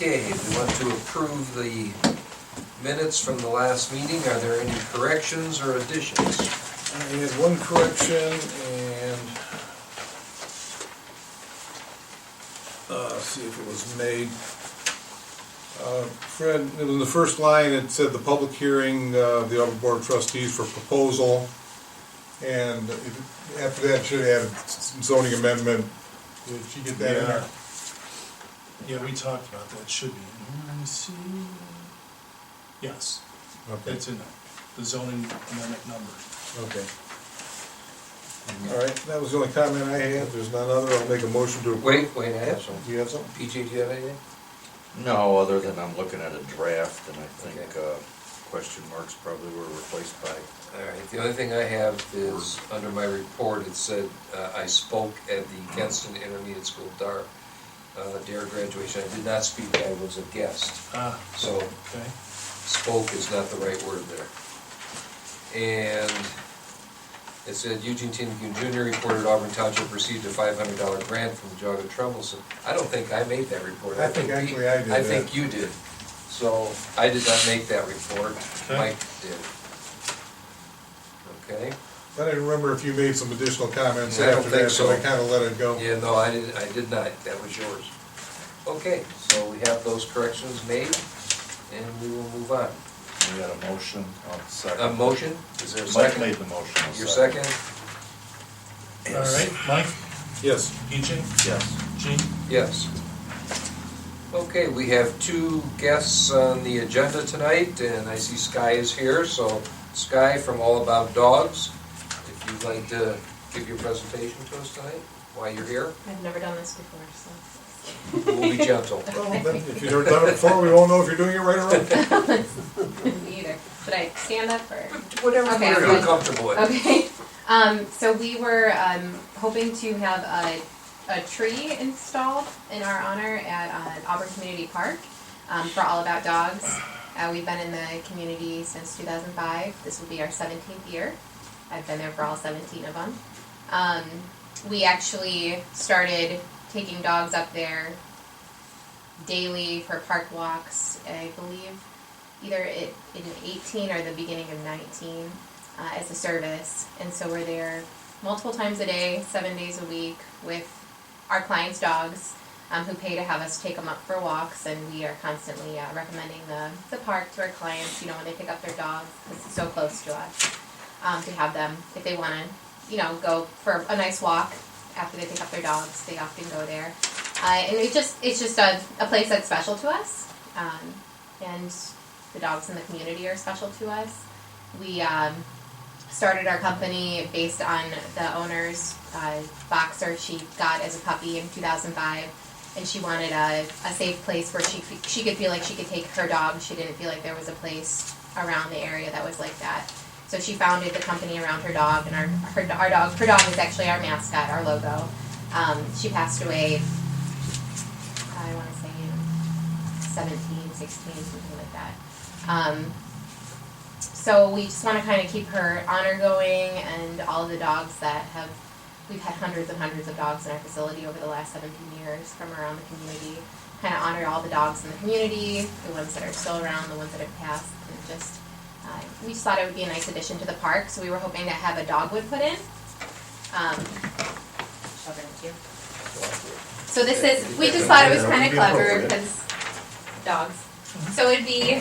Okay, we want to approve the minutes from the last meeting. Are there any corrections or additions? I had one correction and let's see if it was made. Fred, in the first line it said the public hearing of the Auburn Board of Trustees for proposal, and after that it should have added zoning amendment. Did you get that in there? Yeah, we talked about that, should be in here, let me see. Yes, Okay. it's in there, the zoning amendment number. Okay. All right, that was the only comment I had. If there's none other, I'll make a motion to approve. Wait, I have some. Do you have something? PJ, do you have anything? No, other than I'm looking at a draft, and I think Okay. question marks probably were replaced by. All right, the only thing I have is, under my report, it said, I spoke at the Kenston Intermediate School DARE graduation. I did not speak, I was a guest. So, Okay, spoke is not the right word there. And it said Eugene Tinnigan Jr. reported Auburn Township received a $500 grant from Jogga Trumbullson. I don't think I made that report. I think actually I did I that. think you did. So I did not make that report. Okay. Mike did. Okay. I didn't remember if you made some additional comments I don't after think that, so I so. kind of let it go. Yeah, no, I did not. That was yours. Okay, so we have those corrections made, and we will move on. We got a motion, I'll second. A motion? Is there a Mike second? made the motion. I'll Your second? all right, Mike, Yes. PJ, Yes. Gene, Yes. Okay, we have two guests on the agenda tonight, and I see Sky is here, so Sky from All About Dogs, if you'd like to give your presentation to us tonight while you're here, I've never done this before, so. we'll be gentle. Well, then, if you've never done it before, we won't know if you're doing it right or wrong. Me either. Should I stand up or? Whatever Okay, you're good. comfortable with. Okay. So we were hoping to have a tree installed in our honor at Auburn Community Park for All About Dogs. We've been in the community since 2005. This will be our 17th year. I've been there for all 17 of them. We actually started taking dogs up there daily for park walks, I believe, either in 18 or the beginning of 19 as a service. And so we're there multiple times a day, 7 days a week with our clients' dogs who pay to have us take them up for walks. And we are constantly recommending the park to our clients, you know, when they pick up their dogs, because it's so close to us, to have them, if they want to, you know, go for a nice walk after they pick up their dogs, they often go there. And it's just a place that's special to us. And the dogs in the community are special to us. We started our company based on the owner's boxer she got as a puppy in 2005, and she wanted a safe place where she could feel like she could take her dog. She didn't feel like there was a place around the area that was like that. So she founded the company around her dog, and her dog is actually our mascot, our logo. She passed away, I want to say 17, 16, something like that. So we just want to kind of keep her honor going, and all of the dogs that we've had hundreds and hundreds of dogs in our facility over the last 17 years from around the community. Kind of honor all the dogs in the community, the ones that are still around, the ones that have passed, and just we just thought it would be a nice addition to the park, so we were hoping to have a dogwood put in. Shove it into you. So this is, we just thought it was kind of clever because dogs. So it'd be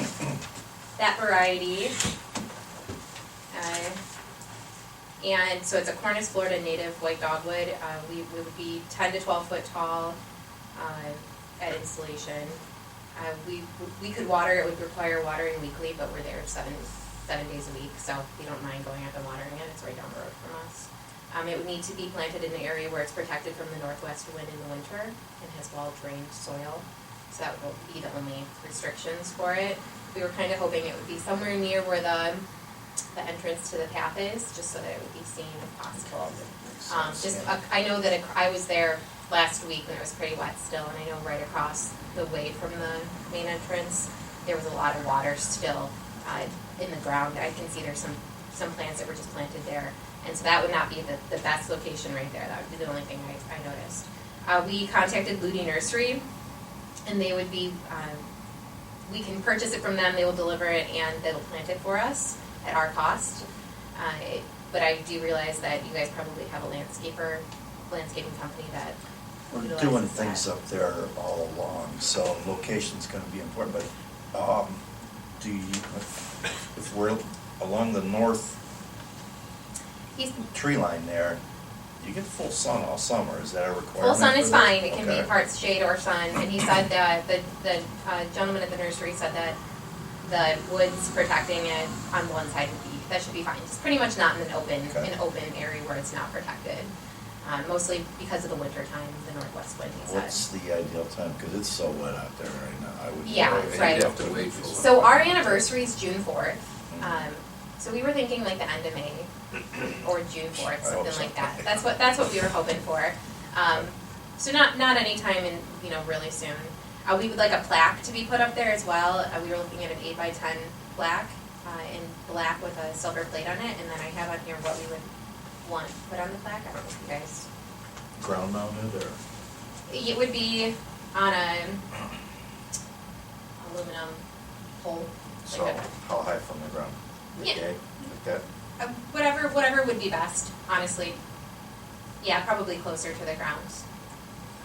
that variety. And so it's a Cornus, Florida native white dogwood. We would be 10 to 12 foot tall at installation. We could water, it would require watering weekly, but we're there seven days a week, so we don't mind going out and watering it. It's right down the road from us. It would need to be planted in an area where it's protected from the northwest wind in the winter and has well-drained soil. So that would be the only restrictions for it. We were kind of hoping it would be somewhere near where the entrance to the path is, just so that it would be seen if possible. I know that I was there last week when it was pretty wet still, and I know right across the way from the main entrance there was a lot of water still in the ground. I can see there's some plants that were just planted there, and so that would not be the best location right there. That would be the only thing I noticed. We contacted Ludi Nursery and they would be, we can purchase it from them, they will deliver it, and they will plant it for us at our cost. But I do realize that you guys probably have a landscaping company that We're utilizes doing that. things up there all along, so location's gonna be important, but, do you, if we're along the north He's, tree line there, you get full sun all summer, is that a requirement? full sun is for that? fine, it can be Okay. parts shade or sun, and he said that, the gentleman at the nursery said that the wood's protecting it on one side would be, that should be fine. It's pretty much not in an open area where it's not protected. Mostly because of the winter time, the northwest wind, he said. What's the ideal time, cause it's so wet out there right now, I would. Yeah, worry. that's right. You'd have to wait for So our anniversary is June 4th. So we were thinking like the end of May or June 4th, I hope something so. like that. That's what we were hoping for. So not any time in, really soon. We would like a plaque to be put up there as well. We were looking at an 8x10 plaque in black with a silver plate on it, and then I have on here what we would want to put on the plaque. I don't know if you guys. Ground mounted or? It would be on a aluminum pole. So, Like how high from the ground? Yeah. Okay, like that? whatever would be best, honestly. Yeah, probably closer to the ground.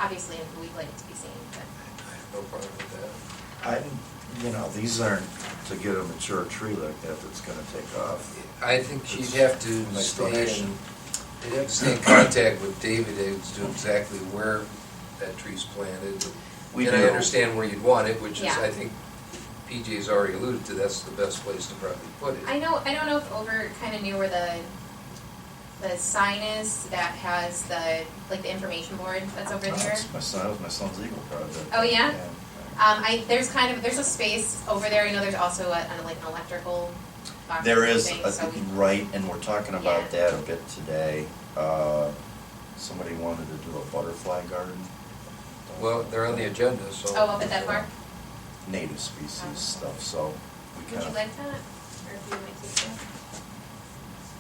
Obviously, we'd like it to be seen, but. No problem with that. These aren't to get a mature tree like that that's gonna take off. I think she'd have to Nice stay donation. in, you'd have to stay in contact with David as to exactly where that tree's planted. We And I do. understand where you'd want it, which is, Yeah. I think, PJ's already alluded to, that's the best place to probably put it. I don't know if over kind of near where the sign is that has the information board that's over there. That was my son's Eagle project. Oh, yeah? There's a space over there. I know there's also an electrical box. There is, thing, so we- right, and we're talking about Yeah. that a bit today. Somebody wanted to do a butterfly garden. Well, they're on the agenda, so. Oh, up at that park? Native species stuff, so we Would kind you of. like that? Or if you might take that?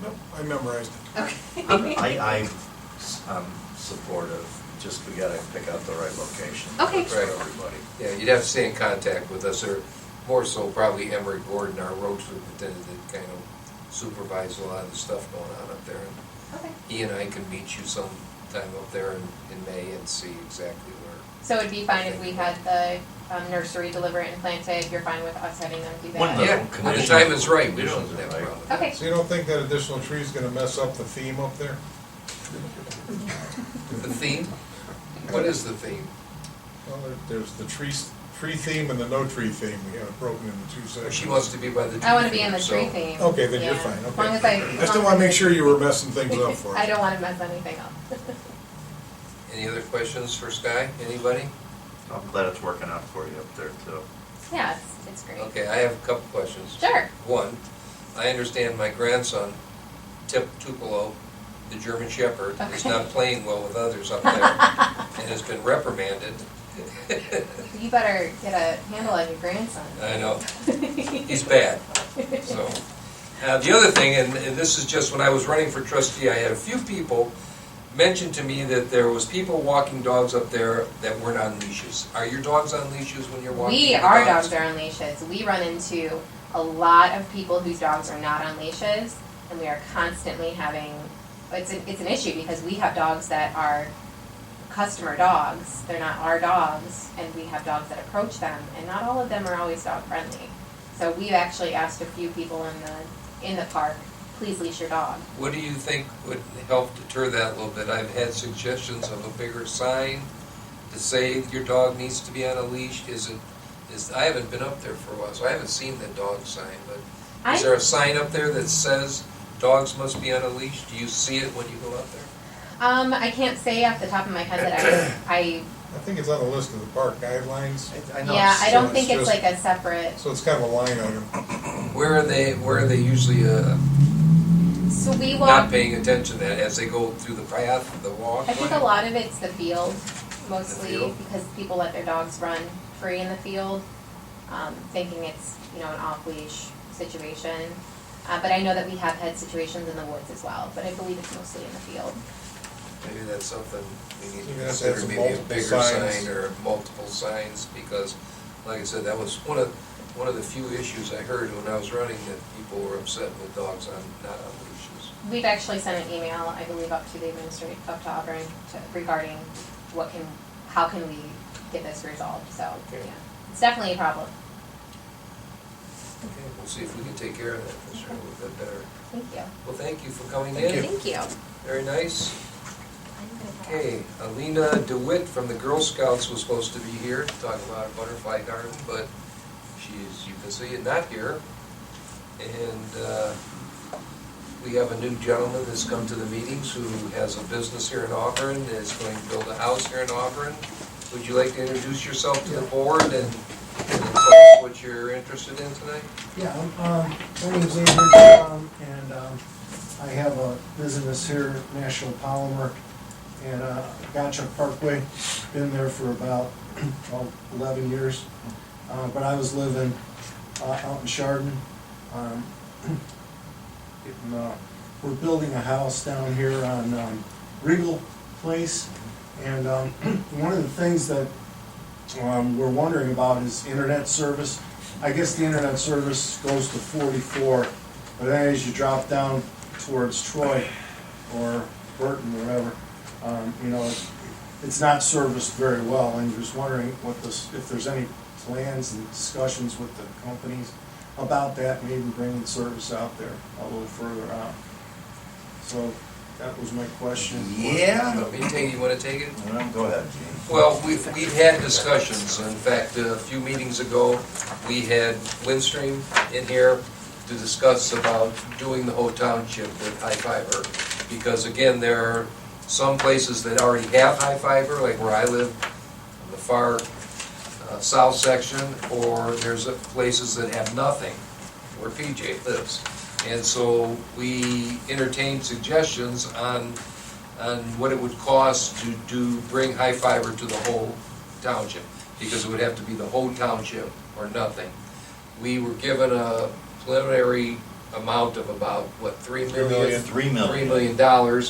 Nope, I memorized it. Okay. I'm supportive, just we gotta pick out the right location. Okay. For Right. everybody. Yeah, you'd have to stay in contact with us, or more so probably Emery Gordon, our road superintendent, that kind of supervises a lot of the stuff going on up there. And Okay. he and I can meet you sometime up there in May and see exactly where. So it'd be fine if we had the nursery deliver it and plant it. You're fine with us having them do that? When the Yeah, when the conditions- time is right, we don't conditions are have a right. problem with that. Okay. So you don't think that additional tree is gonna mess up the theme up there? The theme? What is the theme? Well, there's the tree theme and the no tree theme, we have it broken into two sections. She wants to be by the tree. I want to be in the theme, tree so- theme. Okay, then you're Yeah. fine, As long as okay. I still wanna make sure you were messing things up for us. I don't want to mess anything up. Any other questions for Sky? Anybody? I'm glad it's working out for you up there too. Yeah, it's great. Okay, I have a couple questions. Sure. One, I understand my grandson, Tip Tupelo, the German Shepherd, is Okay. not playing well with others up there and has been reprimanded. You better get a handle on your grandson. I know, he's bad, so. The other thing, and this is just when I was running for trustee, I had a few people mention to me that there was people walking dogs up there that weren't on leashes. Are your dogs on leashes when you're walking? Our dogs are on leashes. We run into a lot of people whose dogs are not on leashes, and we are constantly having, it's an issue because we have dogs that are customer dogs. They're not our dogs, and we have dogs that approach them, and not all of them are always dog friendly. So we've actually asked a few people in the park, please leash your dog. What do you think would help deter that a little bit? I've had suggestions of a bigger sign to say your dog needs to be on a leash. I haven't been up there for a while, so I haven't seen the dog sign, but is there a sign up there that says dogs must be on a leash? Do you see it when you go up there? I can't say off the top of my head that I think it's on the list of the park guidelines, I know. yeah, I don't so think it's it's just- like a separate. so it's kind of a line item. Where are they usually So we not walk. paying attention to that as they go through the path, the walk? I think a lot of it's the field, mostly, The field? because people let their dogs run free in the field, thinking it's, an off-leash situation. But I know that we have had situations in the woods as well, but I believe it's mostly in the field. maybe that's something we need to You're gonna have to consider, have some maybe a multiple bigger signs. sign or multiple signs, because, like I said, that was one of the few issues I heard when I was running, that people were upset with dogs not on leashes. We've actually sent an email, I believe, up to the administrative, up to Auburn, regarding how can we get this resolved, so, Okay. yeah. It's definitely a problem. Okay, we'll see if we can take care of that, for sure, a little bit better. Thank you. Well, thank you for coming Thank in. you. Thank you. Very nice. Okay, Alina DeWitt from the Girl Scouts was supposed to be here to talk about a butterfly garden, but she's, you can see it, not here. And we have a new gentleman that's come to the meetings who has a business here in Auburn, is going to build a house here in Auburn. Would you like to introduce yourself to the board and tell us what you're interested in tonight? Yeah, my name's Adrian, and I have a business here, National Polymer, and Gotcha Parkway. Been there for about 11 years, but I was living out in Chardon. We're building a house down here on Regal Place, and one of the things that we're wondering about is internet service. I guess the internet service goes to 44, but then as you drop down towards Troy or Burton, wherever, you know, it's not serviced very well, and just wondering if there's any plans and discussions with the companies about that, maybe bringing service out there a little further out. So that was my question. Yeah. You want to take it? Well, go ahead, Gene. Well, we've had discussions. In fact, a few meetings ago, we had Windstream in here to discuss about doing the whole township with high fiber. Because again, there are some places that already have high fiber, like where I live, on the far south section, or there's places that have nothing, where PJ lives. And so we entertained suggestions on what it would cost to bring high fiber to the whole township, because it would have to be the whole township or nothing. We were given a preliminary amount of about, what, $3 million? $3 million. $3 million,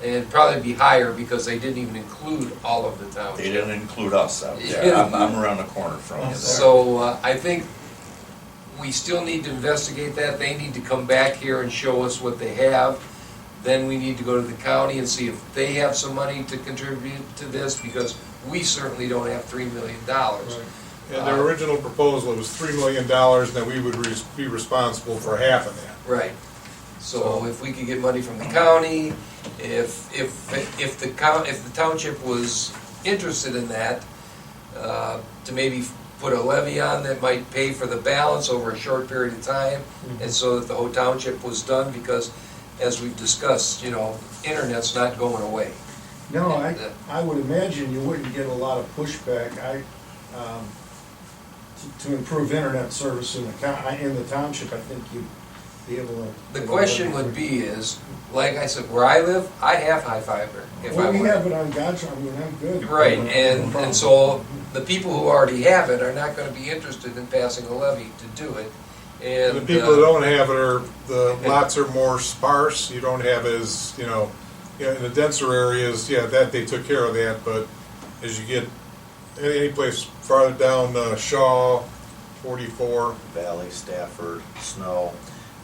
and probably be higher because they didn't even include all of the township. They didn't include us out there. I'm around the corner from you there. So I think we still need to investigate that. They need to come back here and show us what they have. Then we need to go to the county and see if they have some money to contribute to this, because we certainly don't have $3 million. And their original proposal was $3 million, and that we would be responsible for half of that. Right. So if we could get money from the county, if the township was interested in that, to maybe put a levy on that might pay for the balance over a short period of time, and so that the whole township was done, because as we've discussed, you know, internet's not going away. No, And, I would imagine you wouldn't get a lot of pushback. To improve internet service in the township, I think you'd be able to. The question would be is, like I said, where I live, I have high fiber. Well, we have it on Gotcha, I mean, I'm good. Right, No and problem. so the people who already have it are not gonna be interested in passing a levy to do it. And And the people that don't have it are, the lots are more sparse, you don't have as, you know, in the denser areas, yeah, that, they took care of that, but as you get any place farther down, Shaw, 44, Valley, Stafford, Snow.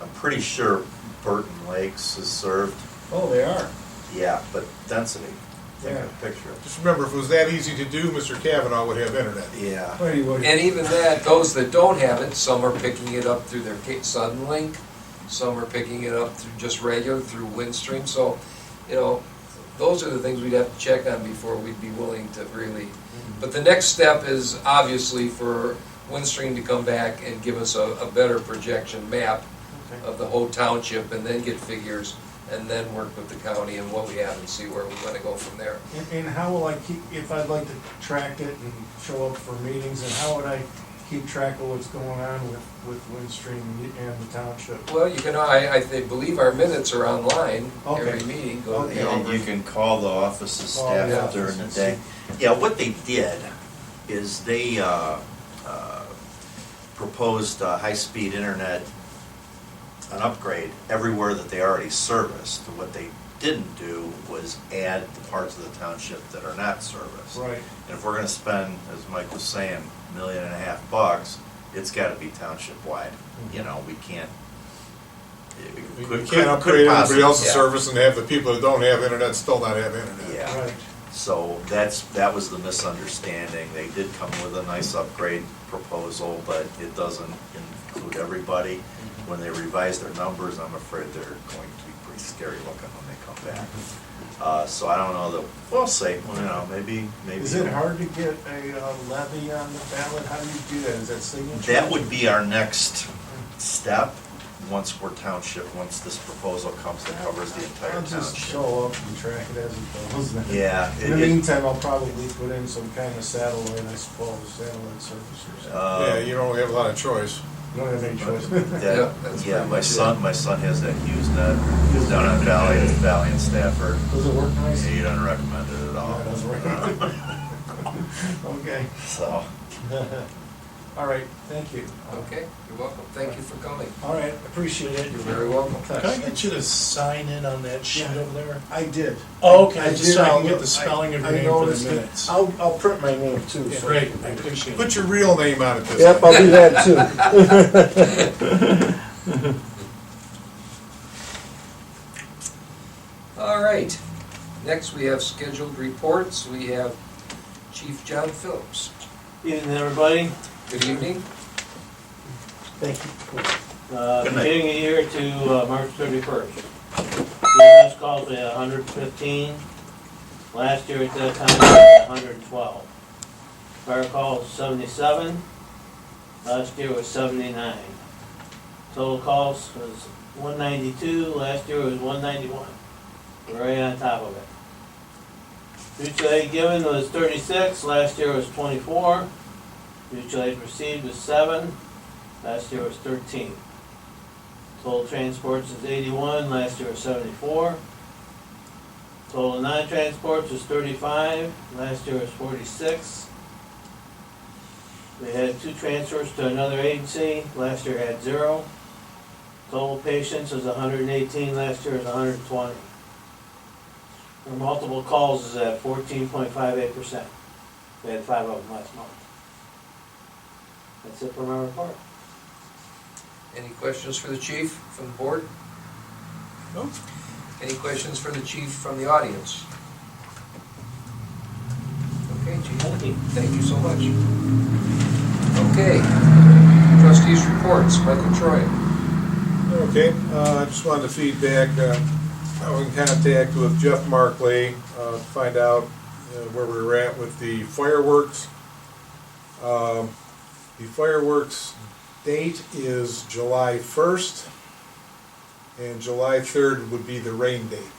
I'm pretty sure Burton Lakes is served. Oh, they are. Yeah, but density. Take Yeah. a picture. just remember, if it was that easy to do, Mr. Kavanaugh would have internet. Yeah. Well, you would. And even that, those that don't have it, some are picking it up through their Suddenlink, some are picking it up through just regular, through Windstream, so, you know, those are the things we'd have to check on before we'd be willing to really. But the next step is obviously for Windstream to come back and give us a better projection map of the whole township, and then get figures, and then work with the county and what we have and see where we want to go from there. And how will I keep, if I'd like to track it and show up for meetings, and how would I keep track of what's going on with Windstream and the township? Well, you can, I believe our minutes are online, Okay. every meeting, go to the And Auburn. you can call the office's Call the staff office during the and day. Yeah, what they did is they proposed high-speed internet, an upgrade everywhere that they already serviced. What they didn't do was add the parts of the township that are not serviced. Right. And if we're gonna spend, as Mike was saying, $1.5 million, it's gotta be township-wide. You know, we can't. You could- can't could upgrade everybody possibly- else's yeah. service and have the people that don't have internet still not have internet. Yeah. Right. So that was the misunderstanding. They did come with a nice upgrade proposal, but it doesn't include everybody. When they revise their numbers, I'm afraid they're going to be pretty scary looking when they come back. So I don't know, we'll see, you know, maybe. Is it hard to get a levy on the ballot? How do you do that? Is that signature? That would be our next step, once this proposal comes that covers the entire I'll just township. show up and track it as it goes. Yeah. In the meantime, I'll probably put in some kind of satellite, I suppose, satellite service or something. Yeah, you don't have a lot of choice. You don't have any choice. that's Yeah, pretty my much son has that HughesNet, he's down on Valley in Stafford. Does it work nice? He doesn't recommend it at all. Yeah, it doesn't work. Okay. So, All right, thank you. Okay, you're welcome. Thank you for coming. All right, appreciate it. You're very welcome. Can I get you to sign in on that sheet Yeah. over there? I did. Oh, okay, I just did. so I can I'll get look- the spelling of your I name for the noticed it. minutes. I'll print my name too. so- Great, I appreciate it. Put your real name on it this Yep, time. I'll do that too. All right, next we have scheduled reports. We have Chief John Phillips. Evening, everybody. Good evening. Thank you. Good night. Beginning of the year to March 31st. EMS calls we had 115. Last year at that time we had 112. Fire calls 77. Last year was 79. Total calls was 192. Last year was 191. We're right on top of it. Mutual aid given was 36. Last year was 24. Mutual aid received was 7. Last year was 13. Total transports is 81, last year was 74. Total non-transports was 35, last year was 46. We had 2 transfers to another agency, last year had 0. Total patients was 118, last year was 120. Our multiple calls is at 14.58%. We had 5 of them last month. That's it for my report. Any questions for the chief from the board? No? Any questions for the chief from the audience? Okay, chief. Thank you. Thank you so much. Okay, trustees' reports. Michael Troy. Okay, I just wanted to feedback, I was in contact with Jeff Markley to find out where we were at with the fireworks. The fireworks date is July 1st, and July 3rd would be the rain date.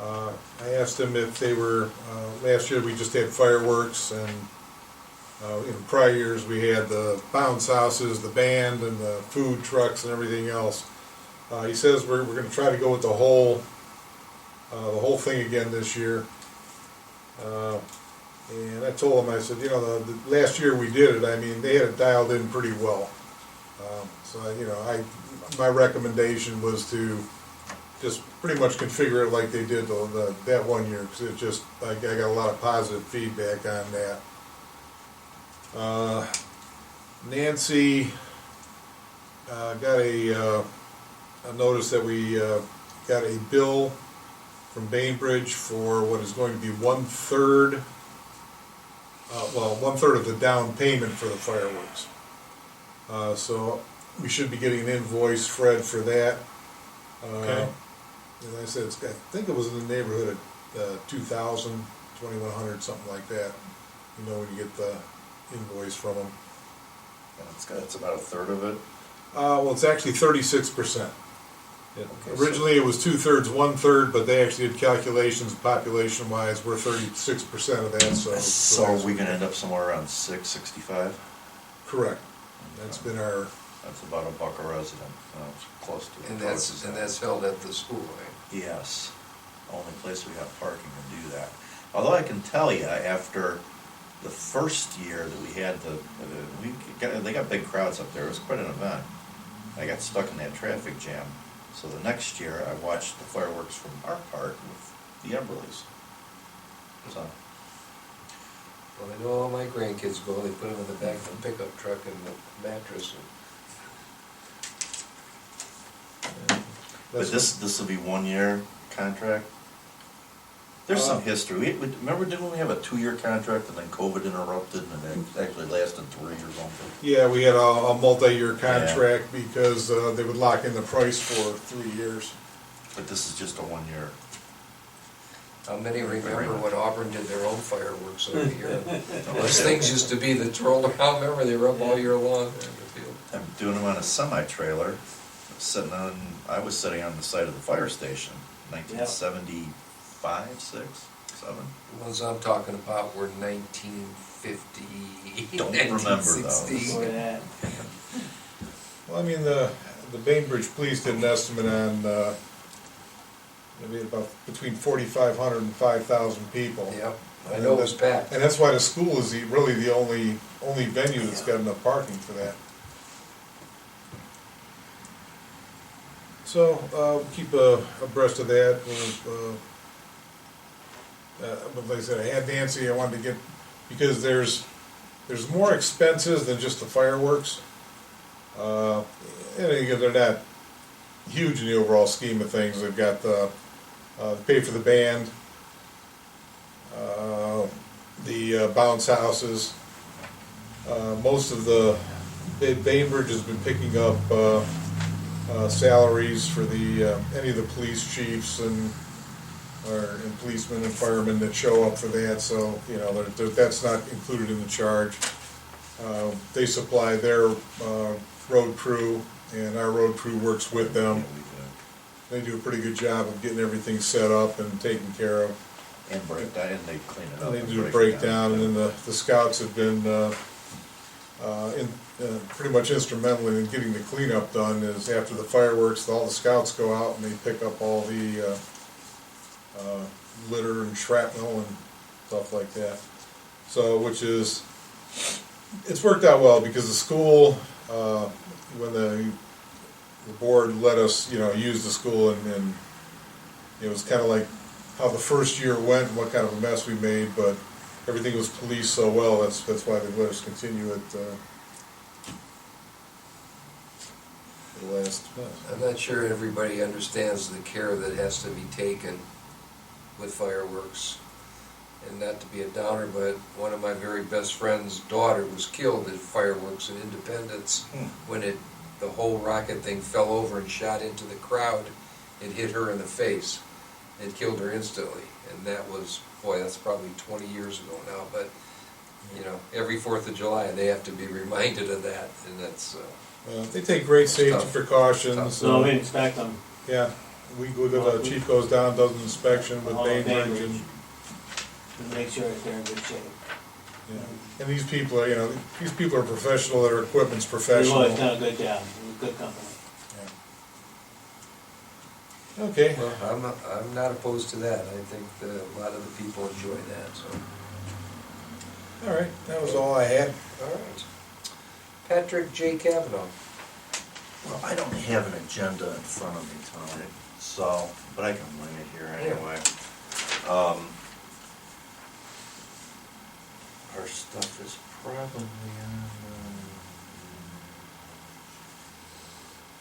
I asked them if they were, last year we just had fireworks, and in prior years we had the bounce houses, the band, and the food trucks and everything else. He says we're going to try to go with the whole thing again this year. And I told him, I said, you know, the last year we did it, I mean, they had it dialed in pretty well. So, you know, my recommendation was to just pretty much configure it like they did that one year, because it just, I got a lot of positive feedback on that. Nancy got a notice that we got a bill from Bainbridge for what is going to be 1/3 of the down payment for the fireworks. So we should be getting an invoice, Fred, for that. Okay. And I said, I think it was in the neighborhood of 2,000, 2,100, something like that. You know, when you get the invoice from them. it's about 1/3 of it. Well, it's actually 36%. Okay, Originally, it was 2/3, 1/3, but they actually did calculations population-wise. We're 36% of that, So are we gonna end up somewhere around 665? Correct. That's been our. That's about $1 a resident, it's close to. And that's held at the school, right? Yes, only place we have parking to do that. Although I can tell you, after the first year that we had they got big crowds up there, it was quite an event. I got stuck in that traffic jam So the next year, I watched the fireworks from our park with the Emberleys. So, Well, I know all my grandkids go, they put them in the back of the pickup truck and the mattress. but this will be 1 year contract? There's some history. Remember, didn't we have a 2 year contract and then COVID interrupted and it actually lasted 3 or something? Yeah, we had a multi-year contract because they would lock in the price for 3 years. But this is just a 1 year. How many remember when Auburn did their own fireworks over here? Those things used to be that rolled around, remember, they were up all year long there in the field. I'm doing them on a semi-trailer, I was sitting on the side of the fire station, 1975, 6, 7. The ones I'm talking about were 1950, Don't remember 1960. those. Before that. Well, I mean, the Bainbridge Police did an estimate on, maybe about between 4,500 and 5,000 people. Yep, I know it was packed. And that's why the school is really the only venue that's got enough parking for that. So, keep abreast of that. But like I said, I had Nancy, I wanted to get, because there's more expenses than just the fireworks. And again, they're not huge in the overall scheme of things. They've got the pay for the band, the bounce houses. Most of the Bainbridge has been picking up salaries for any of the police chiefs and policemen and firemen that show up for that. So that's not included in the charge. They supply their road crew, and our road crew works with them. They do a pretty good job of getting everything set up and taken care of. And breakdown, and they clean it up. And they do a breakdown, and then the scouts have been pretty much instrumental in getting the cleanup done. Is after the fireworks, all the scouts go out and they pick up all the litter and shrapnel and stuff like that. So, it's worked out well because the school, when the board let us, use the school, and it was kind of like how the first year went and what kind of a mess we made, but everything was policed so well, that's why they let us continue it the last. I'm not sure everybody understands the care that has to be taken with fireworks. And not to be a downer, but one of my very best friend's daughter was killed at fireworks in Independence when the whole rocket thing fell over and shot into the crowd. It hit her in the face. It killed her instantly. And that was, that's probably 20 years ago now, but every 4th of July they have to be reminded of that, and that's They take great safety tough. precautions. So we inspect them. Yeah, the chief goes down, does an inspection with All of Bainbridge, Bainbridge. and To make sure that they're in good shape. these people are, are professional, their equipment's We've professional. always done a good job, we're a good company. Yeah. Okay. well, I'm not opposed to that. I think that a lot of the people enjoy that. So, All right, that was all I had. all right. Patrick J. Kavanaugh. Well, I don't have an agenda in front of me tonight, so, but I can wing it here anyway. Our stuff is probably on,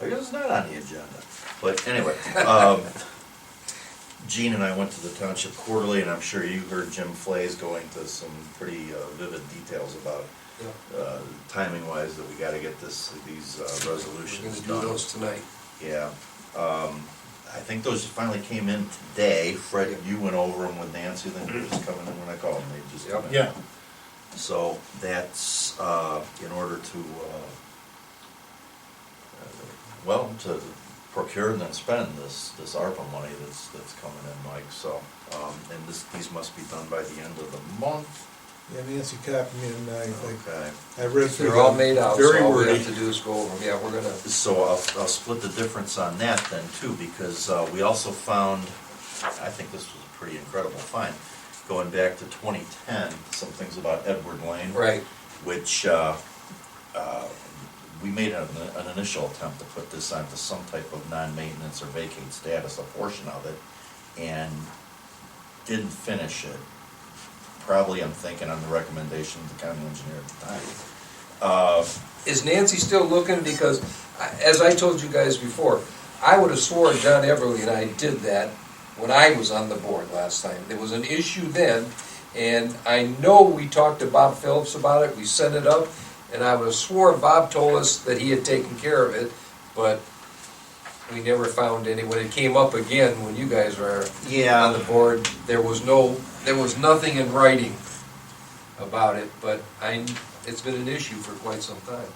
I guess it's not on the agenda, but anyway, Gene and I went to the Township Quarterly, and I'm sure you heard Jim Flays go into some pretty vivid details about timing-wise that we gotta get these resolutions We're done. going to do those tonight. Yeah, I think those finally came in today. Fred, you went over them with Nancy, then they were just coming in when I called them, they just come in. Yeah. So that's in order to, to procure and then spend this ARPA money that's coming in, Mike, so, and these must be done by the end of the month. Yeah, Nancy copied me, and Okay. I read through They're all them. made out, Very so all we wordy. have to do is go over them. Yeah, we're going to. So I'll split the difference on that then too, because we also found, I think this was a pretty incredible find, going back to 2010, some things about Edward Lane. Right. Which we made an initial attempt to put this onto some type of non-maintenance or vacate status, a portion of it, and didn't finish it. Probably, I'm thinking on the recommendation of the county engineer at the time. Is Nancy still looking? Because, as I told you guys before, I would have swore John Everly and I did that when I was on the board last time. There was an issue then, and I know we talked to Bob Phillips about it, we sent it up, and I would have swore Bob told us that he had taken care of it, but we never found any. When it came up again, when you guys were on the board, there was nothing in writing about it, but it's been an issue for quite some time.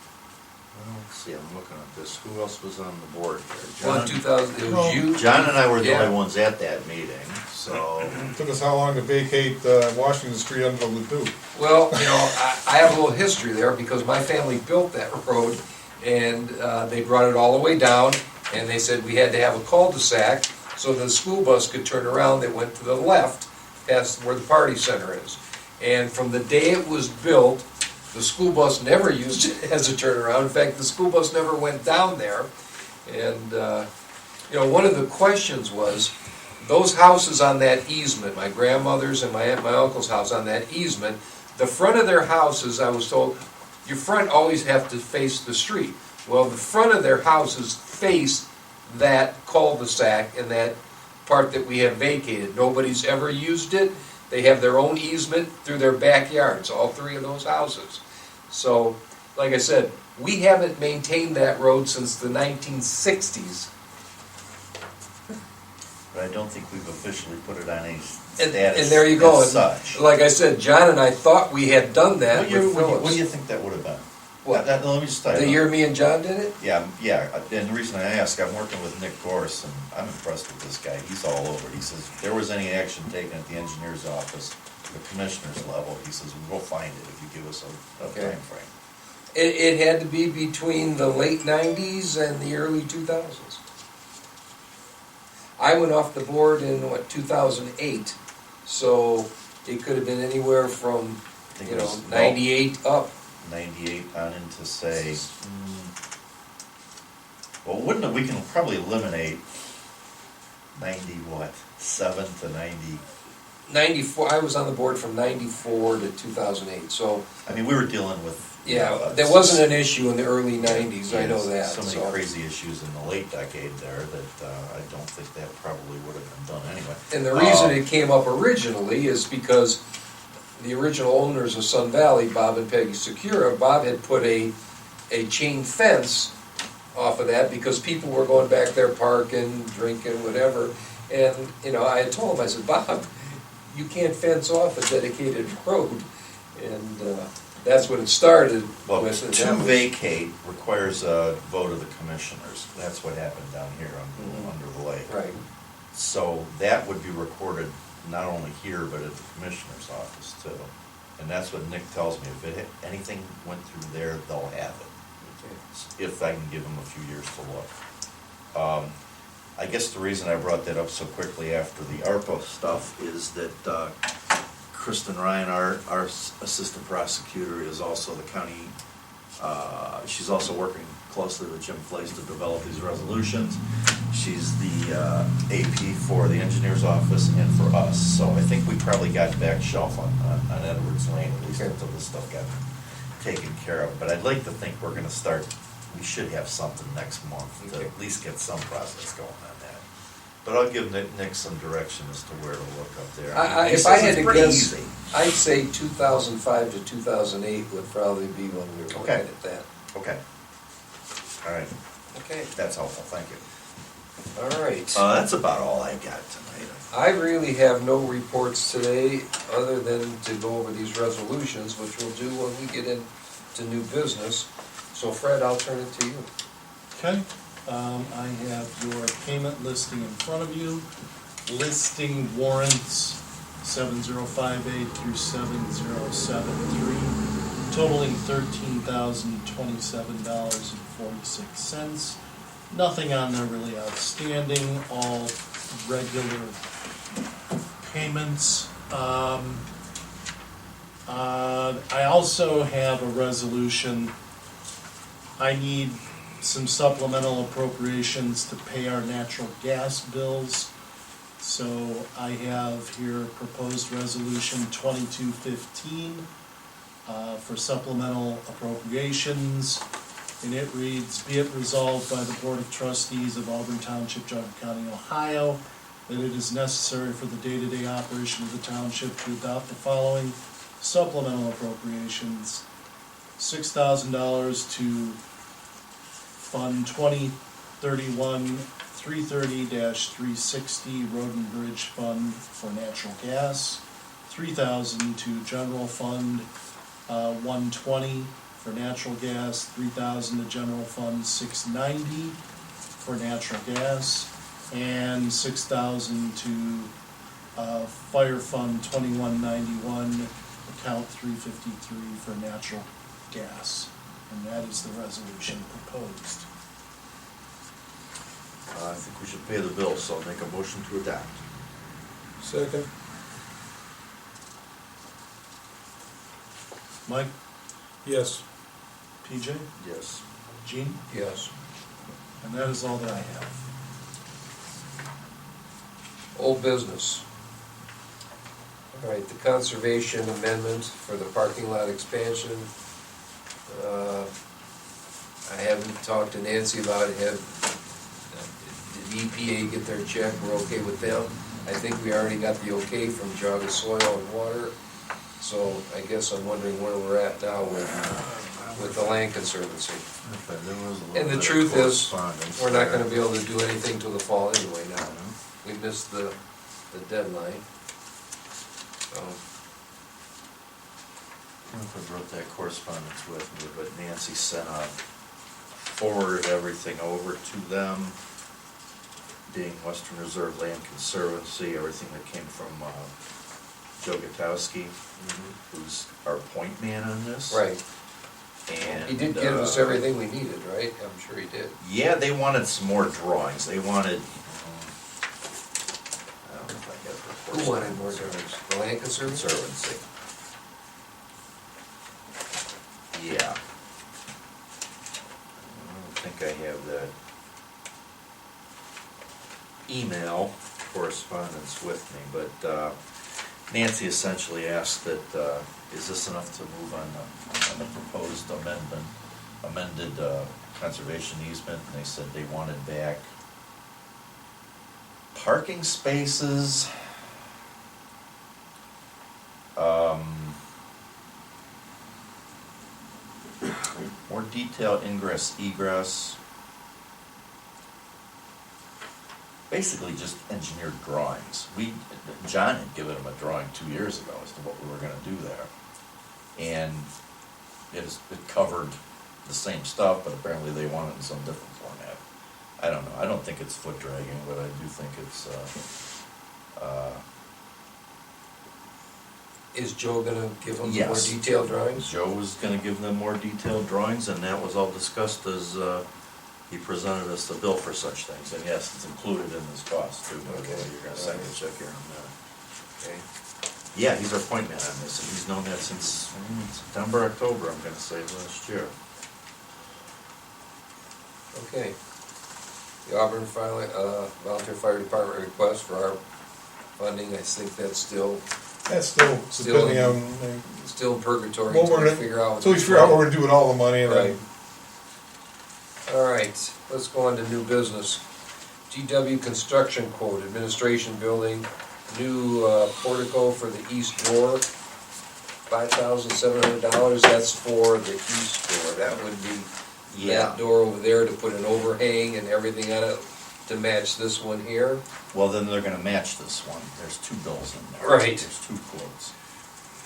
Well, let's see, I'm looking at this. Who else was on the board here? Well, in 2000, it was you. John and I were the Yeah. only ones at that meeting, so. It took us how long to vacate Washington Street under the Ledoux? Well, I have a little history there because my family built that road, and they brought it all the way down, and they said we had to have a cul-de-sac so the school bus could turn around. They went to the left, past where the party center is. And from the day it was built, the school bus never used it as a turnaround. In fact, the school bus never went down there. And, one of the questions was, those houses on that easement, my grandmother's and my uncle's house on that easement, the front of their houses, I was told, your front always have to face the street. Well, the front of their houses face that cul-de-sac and that part that we have vacated. Nobody's ever used it. They have their own easement through their backyards, all three of those houses. So, like I said, we haven't maintained that road since the 1960s. But I don't think we've officially put it on a And status there you go. as such. Like I said, John and I thought we had done that What year, with Phillips. what do you think that would have been? What? Let me just tell you. The year me and John did it? Yeah, and the reason I ask, I'm working with Nick Gorse, and I'm impressed with this guy, he's all over it. He says, if there was any action taken at the engineer's office, the commissioner's level, he says, we'll find it if you give us a Okay. time frame. It had to be between the late 90s and the early 2000s. I went off the board in, 2008, so it could have been anywhere from, I think it was 98 up. 98 on into, say, well, we can probably eliminate 7 to 90. 94, I was on the board from 94 to 2008, so, I mean, we were dealing with. there wasn't an issue in the early 90s, I know that. So many crazy issues in the late decade there that I don't think that probably would have been done anyway. And the reason it came up originally is because the original owners of Sun Valley, Bob and Peggy Secura, Bob had put a chain fence off of that because people were going back there parking, drinking, whatever. And, I had told him, I said, Bob, you can't fence off a dedicated road. And that's what it started Well, with. and to that was- vacate requires a vote of the commissioners. That's what happened down here under the lake. Right. So that would be recorded not only here, but at the commissioner's office too. And that's what Nick tells me. If anything went through there, they'll have it. If I can give them a few years to look. I guess the reason I brought that up so quickly after the ARPA stuff is that Kristen Ryan, our assistant prosecutor, is also the county, she's also working closely with Jim Flace to develop these resolutions. She's the AP for the engineer's office and for us. So I think we probably got back shelf on Edwards Lane, at least until this stuff got taken care of. But I'd like to think we're gonna start, we should have something next month to at least get some process going on that. But I'll give Nick some direction as to where to look up there. He If says I had it's to pretty guess, easy. I'd say 2005 to 2008 would probably be when we were looking Okay. at that. Okay. All right, Okay, that's helpful, thank you. all right. That's about all I got tonight. I really have no reports today, other than to go over these resolutions, which we'll do when we get into new business. So Fred, I'll turn it to you. Okay, I have your payment listing in front of you, listing warrants 7058 through 7073, totaling $13,027.46. Nothing on there really outstanding, all regular payments. I also have a resolution I need some supplemental appropriations to pay our natural gas bills. So I have here proposed resolution 2215 for supplemental appropriations. And it reads, be it resolved by the Board of Trustees of Auburn Township, Jogga County, Ohio, that it is necessary for the day-to-day operation of the township to adopt the following supplemental appropriations. $6,000 to Fund 2031 330-360 Road and Bridge Fund for natural gas. $3,000 to General Fund 120 for natural gas. $3,000 to General Fund 690 for natural gas, and $6,000 to Fire Fund 2191, account 353 for natural gas. And that is the resolution proposed. I think we should pay the bills, so I'll make a motion to adopt. Second. Mike, Yes. PJ, Yes. Gene, Yes. and that is all that I have. Old business. All right, the conservation amendment for the parking lot expansion. I haven't talked to Nancy about it. Did the EPA get their check? We're okay with them. I think we already got the okay from Jogga Soil and Water. So I guess I'm wondering where we're at now with the Land Conservancy. And the truth is, we're not gonna be able to do anything till the fall anyway now. We missed the deadline. So, I don't know if I wrote that correspondence with me, but Nancy forwarded everything over to them, being Western Reserve Land Conservancy, everything that came from Joe Gutowski, who's our point man on this. right. And He did give us everything we needed, right? I'm sure he did. Yeah, they wanted some more drawings. They wanted. I don't know if I have the Who wanted more drawings? The Land Conservancy? Conservancy. Yeah. I don't think I have that email correspondence with me, but Nancy essentially asked that, is this enough to move on the proposed amended conservation easement? And they said they wanted back parking spaces, more detailed ingress, egress. Basically just engineered drawings. John had given him a drawing 2 years ago as to what we were gonna do there. And it covered the same stuff, but apparently they want it in some different format. I don't know, I don't think it's foot dragging, but I do think it's, Is Joe gonna give them more Yes. detailed drawings? Joe was gonna give them more detailed drawings, and that was all discussed as, he presented us the bill for such things, and yes, it's included in this cost too, by the way, Okay. you're gonna sign the check here in a minute. Okay. Yeah, he's our point man on this, and he's known that since September, October, I'm gonna say, last year. Okay. The Auburn Volunteer Fire Department request for our funding, I think that's still That's still depending on, in purgatory Well, until we're we gonna- figure out. so we figure out what we're doing with all the money and Right. then. All right, let's go on to new business. GW construction quote, administration building, new portico for the east door, $5,700, that's for the east door. That would be that door over there to put an overhang and everything on it to match this one here. Well, then they're gonna match this one, there's two bills in there. Right. There's two quotes.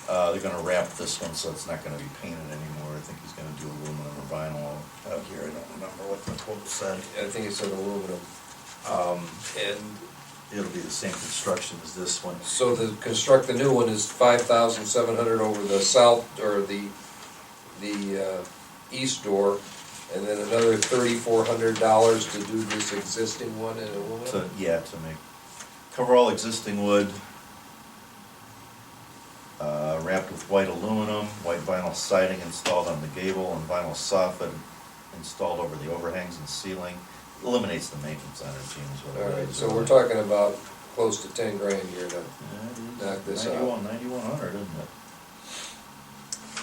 They're gonna wrap this one so it's not gonna be painted anymore, I think he's gonna do aluminum or vinyl out here, I don't remember what the quote said. I think it's an aluminum. And It'll be the same construction as this one. so the new one is 5,700 over the south, or the east door, and then another $3,400 to do this existing one in aluminum? Cover all existing wood, wrapped with white aluminum, white vinyl siding installed on the gable, and vinyl soffit installed over the overhangs and ceiling. Eliminates the maintenance on it, seems what All it right, is. so we're talking about close to 10 grand here to Yeah, knock this out. 9,100, isn't it?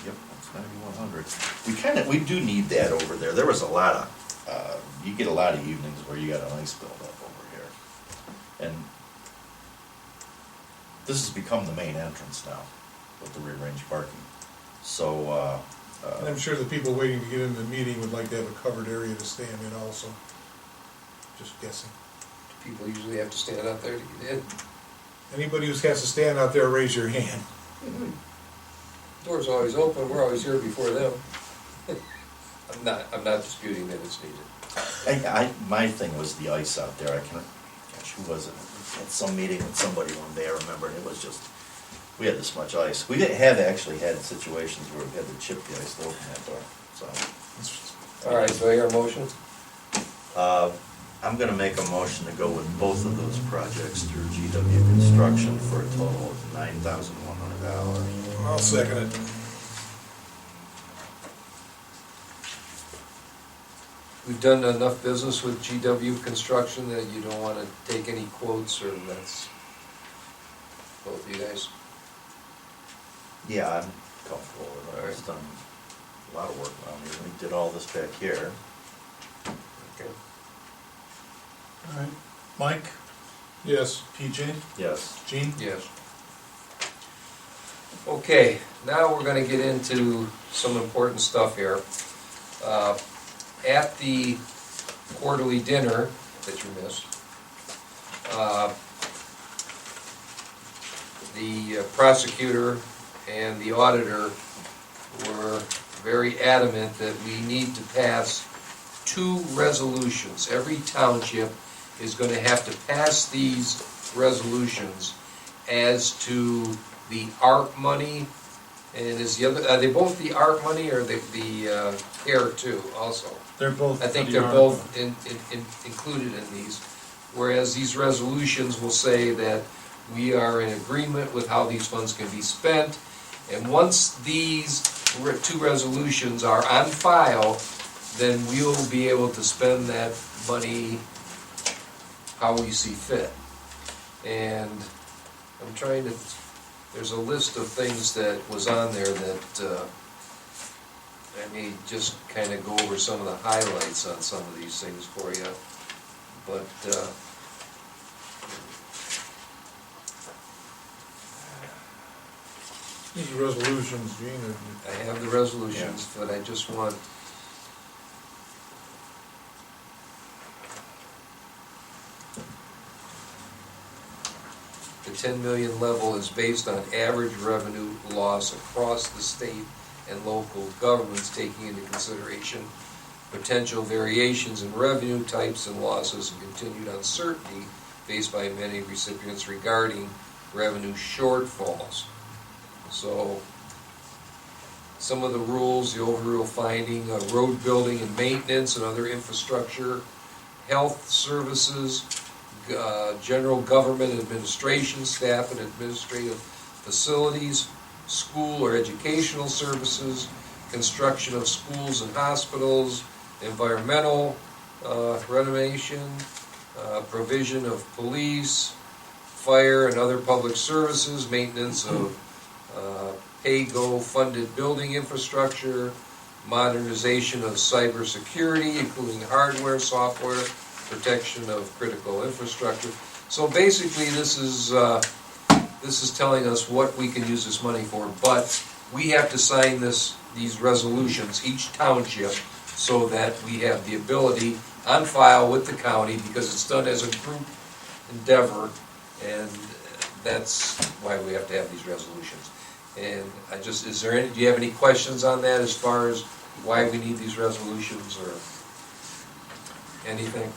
Yep, that's 9,100. We do need that over there. There was a lot of, you get a lot of evenings where you got an ice buildup over here. And this has become the main entrance now with the rearranged parking. So, And I'm sure the people waiting to get into the meeting would like to have a covered area to stand in also. Just guessing. People usually have to stand out there to get in. Anybody who has to stand out there, raise your hand. Door's always open, we're always here before them. I'm not disputing that it's needed. my thing was the ice out there. Gosh, who was it? At some meeting with somebody one day, I remember, and it was just, we had this much ice. We have actually had situations where we had to chip the ice to open that door, so. All right, do I hear a motion? I'm gonna make a motion to go with both of those projects through GW Construction for a total of $9,100. I'll second it. We've done enough business with GW Construction that you don't want to take any quotes, or that's both of you guys? Yeah, I'm comfortable with it. I've done a lot of work around here. We did all this back here. Okay. All right, Mike, Yes. PJ, Yes. Gene? Yes. Okay, now we're gonna get into some important stuff here. At the quarterly dinner that you missed, the prosecutor and the auditor were very adamant that we need to pass 2 resolutions. Every township is going to have to pass these resolutions as to the ARP money, and is the other, are they both the ARP money, or the CARE too also? They're both. I think for they're the both ARPA. included in these, whereas these resolutions will say that we are in agreement with how these funds can be spent, and once these 2 resolutions are on file, then we'll be able to spend that money how we see fit. And I'm trying to, there's a list of things that was on there that I may just kind of go over some of the highlights on some of these things for you. But These are resolutions, Gene. I have the resolutions, but I just want the 10 million level is based on average revenue loss across the state and local governments, taking into consideration potential variations in revenue types and losses and continued uncertainty faced by many recipients regarding revenue shortfalls. So, some of the rules, the overall finding, road building and maintenance and other infrastructure, health services, general government administration, staff and administrative facilities, school or educational services, construction of schools and hospitals, environmental renovation, provision of police, fire and other public services, maintenance of pay-go funded building infrastructure, modernization of cybersecurity, including hardware, software, protection of critical infrastructure. So basically, this is telling us what we can use this money for, but we have to sign these resolutions, each township, so that we have the ability on file with the county, because it's done as a group endeavor, and that's why we have to have these resolutions. And do you have any questions on that as far as why we need these resolutions or anything?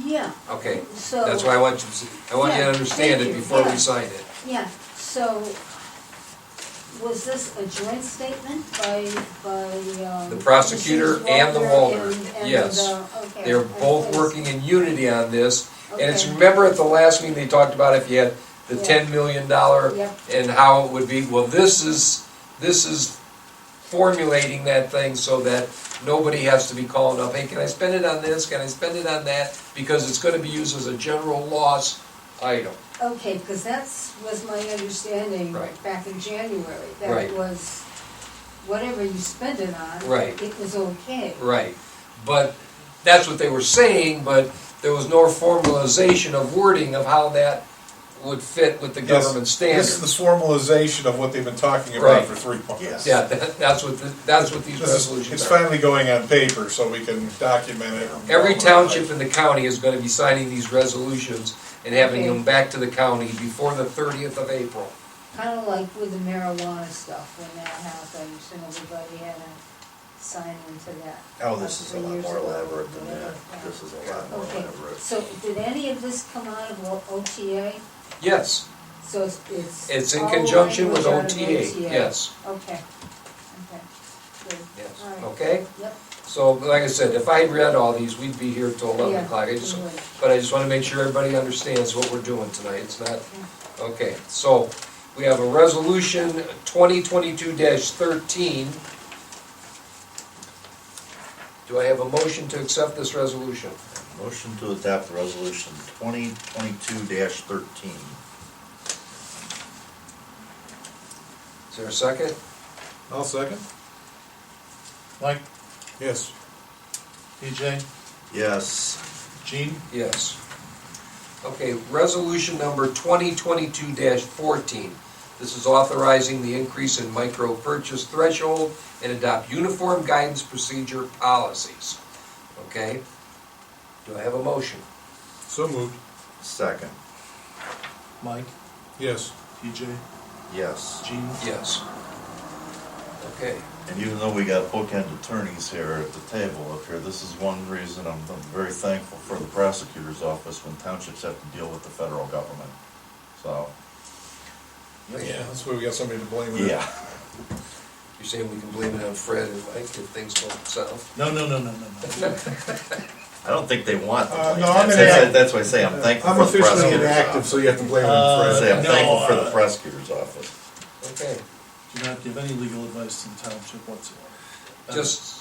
Yeah. Okay, So. that's why I want you to understand it before we sign it. Yeah, so was this a joint statement by The prosecutor Mrs. and the Walter, and yes. okay. They're both working in unity on this. And it's, Okay. remember at the last meeting, they talked about if you had the Yeah. $10 million Yep. and how it would be. Well, this is formulating that thing so that nobody has to be calling up, hey, can I spend it on this, can I spend it on that? Because it's gonna be used as a general loss item. Okay, because was my understanding Right. back in January, that Right. it was whatever you spend it on, Right. it was okay. Right, but that's what they were saying, but there was no formalization of wording of how that would fit with the government This standards. is the formalization of what they've been talking about Right. for 3 months. Yes. Yeah, that's what these This is, resolutions it's are. finally going on paper, so we can document it. Every township in the county is gonna be signing these resolutions and having Okay. them back to the county before the 30th of April. Kind of like with the marijuana stuff, when that happened, and everybody had to sign into that. Oh, this is a 3 lot years more ago, elaborate than whatever, that. yeah. This is a lot more Okay, elaborate. so did any of this come out of OTA? Yes, So it's. it's in all conjunction with language out of OTA, yes, Okay, good. yes, All right. okay? Yep. So, like I said, if I had read all these, we'd be here till 11 Yeah, o'clock. we would. But I just wanna make sure everybody understands what we're doing tonight, it's not, okay. So, we have a resolution 2022-13. Do I have a motion to accept this resolution? Motion to adopt resolution 2022-13. Is there a second? I'll second. Mike, Yes. PJ, Yes. Gene? Yes. Okay, resolution number 2022-14. This is authorizing the increase in micro purchase threshold and adopt uniform guidance procedure policies. Okay? Do I have a motion? So moved. Second. Mike, Yes. PJ, Yes. Gene? Yes. Okay. And even though we got bookend attorneys here at the table up here, this is one reason I'm very thankful for the prosecutor's office when townships have to deal with the federal government. So, Yeah, that's why we got somebody to blame it. yeah. You're saying we can blame it on Fred and Mike if things go south? No. I don't think they want the blame. No, I'm That's why I say I'm thankful I'm for the officially prosecutor's inactive, office. so you have to blame it on I Fred. say I'm No, thankful for the prosecutor's office. Okay. Do not give any legal advice to the township whatsoever.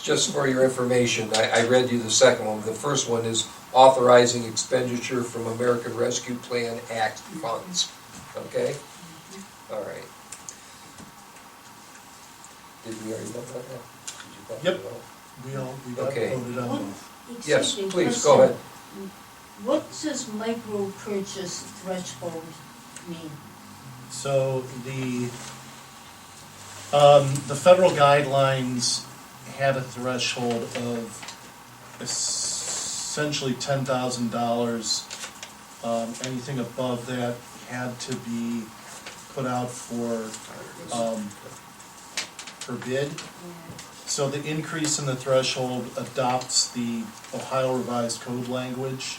Just for your information, I read you the second one. The first one is authorizing expenditure from American Rescue Plan Act funds. Okay? All right. Did we already vote on that? Did you vote Yep. on that? We got Okay. voted on What- both. Yes, excuse me, please, what's go the- ahead. What does micro purchase threshold mean? So the federal guidelines had a threshold of essentially $10,000. Anything above that had to be put out for bid. So the increase in the threshold adopts the Ohio Revised Code language,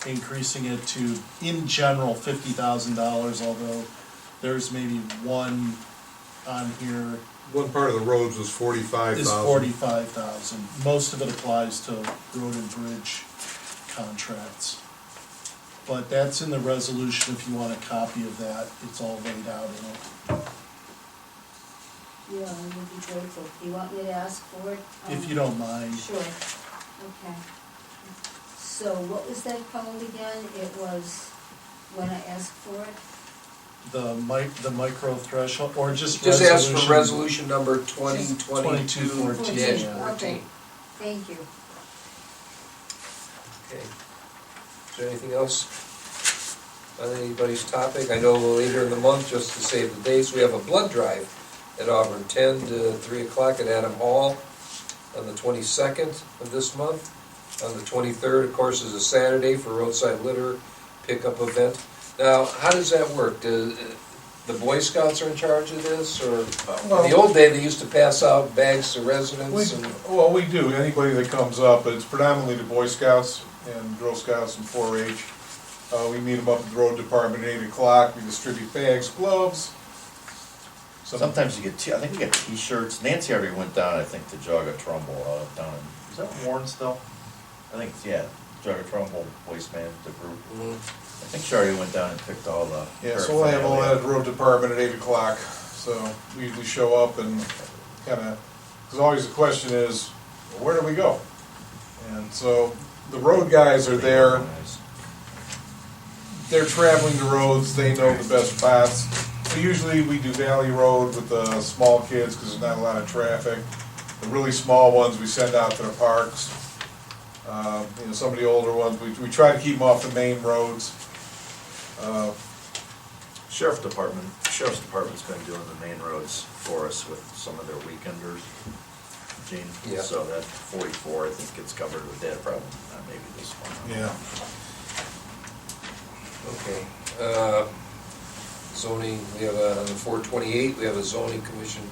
increasing it to, in general, $50,000, although there's maybe one on here One part of the roads was 45,000. is 45,000. Most of it applies to road and bridge contracts. But that's in the resolution, if you want a copy of that, it's all laid out in it. Yeah, I would be grateful. Do you want me to ask for it? If you don't mind. Sure, okay. So what was that code again? It was when I asked for it? The micro threshold, or just Just ask for resolution. resolution number 2022-14. Okay, thank you. Okay. Is there anything else on anybody's topic? I know later in the month, just to save the dates, we have a blood drive at Auburn, 10 to 3 o'clock at Adam Hall on the 22nd of this month. On the 23rd, of course, is a Saturday for roadside litter pickup event. Now, how does that work? Do the Boy Scouts are in charge of this, or in the old day, they used to pass out bags to residents? And We do. Anybody that comes up, but it's predominantly the Boy Scouts and Girl Scouts and 4-H. We meet them up at the road department at 8 o'clock. We distribute bags, gloves. Sometimes you get, I think we got T-shirts. Nancy already went down, I think, to jog a Trumbull down in, is that Warren still? I think, yeah, jog a Trumbull Waste Management Group. Mhm. I think she already went down and picked all the. Yeah, so we'll have all that at the road department at 8 o'clock. So we usually show up and kind of Because always the question is, well, where do we go? And so the road guys are there. They're traveling the roads, they know the best spots. So usually we do Valley Road with the small kids because there's not a lot of traffic. The really small ones we send out to the parks. Some of the older ones, we try to keep them off the main roads. Sheriff's Department's been doing the main roads for us with some of their weekenders, Gene. Yeah. So that 44, I think, gets covered with that, probably, not maybe this one. Yeah. Okay. Zoning, we have on the 4/28, we have a zoning commission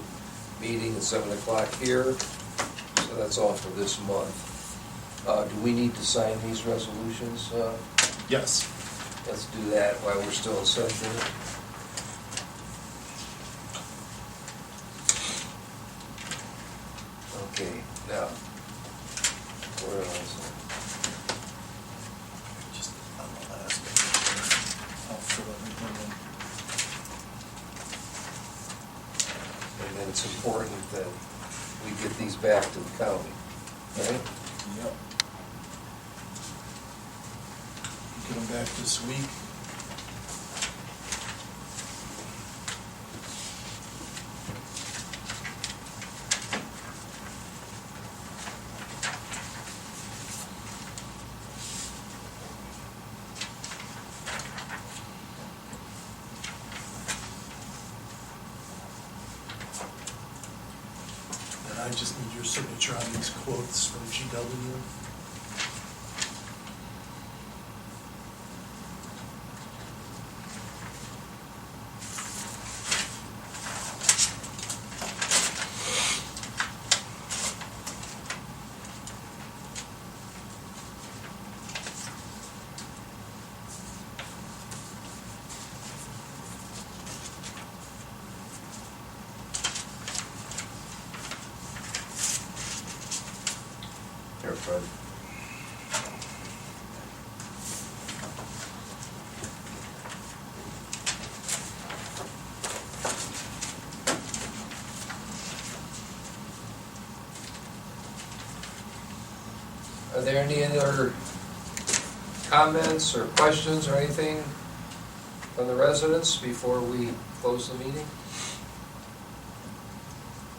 meeting at 7 o'clock here. So that's all for this month. Do we need to sign these resolutions? Yes. Let's do that while we're still in session. Okay, now, where else? Just on the last page. I'll fill everything in. And then it's important that we get these back to the county, right? Yep. Get them back this week. And I just need your signature on these quotes from GW. Here, Fred. Are there any other comments or questions or anything from the residents before we close the meeting?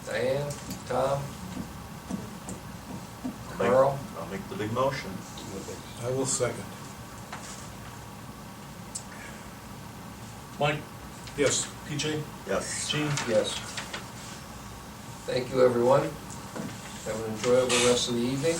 Diane, Tom, Carl? I'll make the big motion. I will second. Mike, Yes. PJ, Yes. Gene? Yes. Thank you, everyone. Have an enjoyable rest of the evening.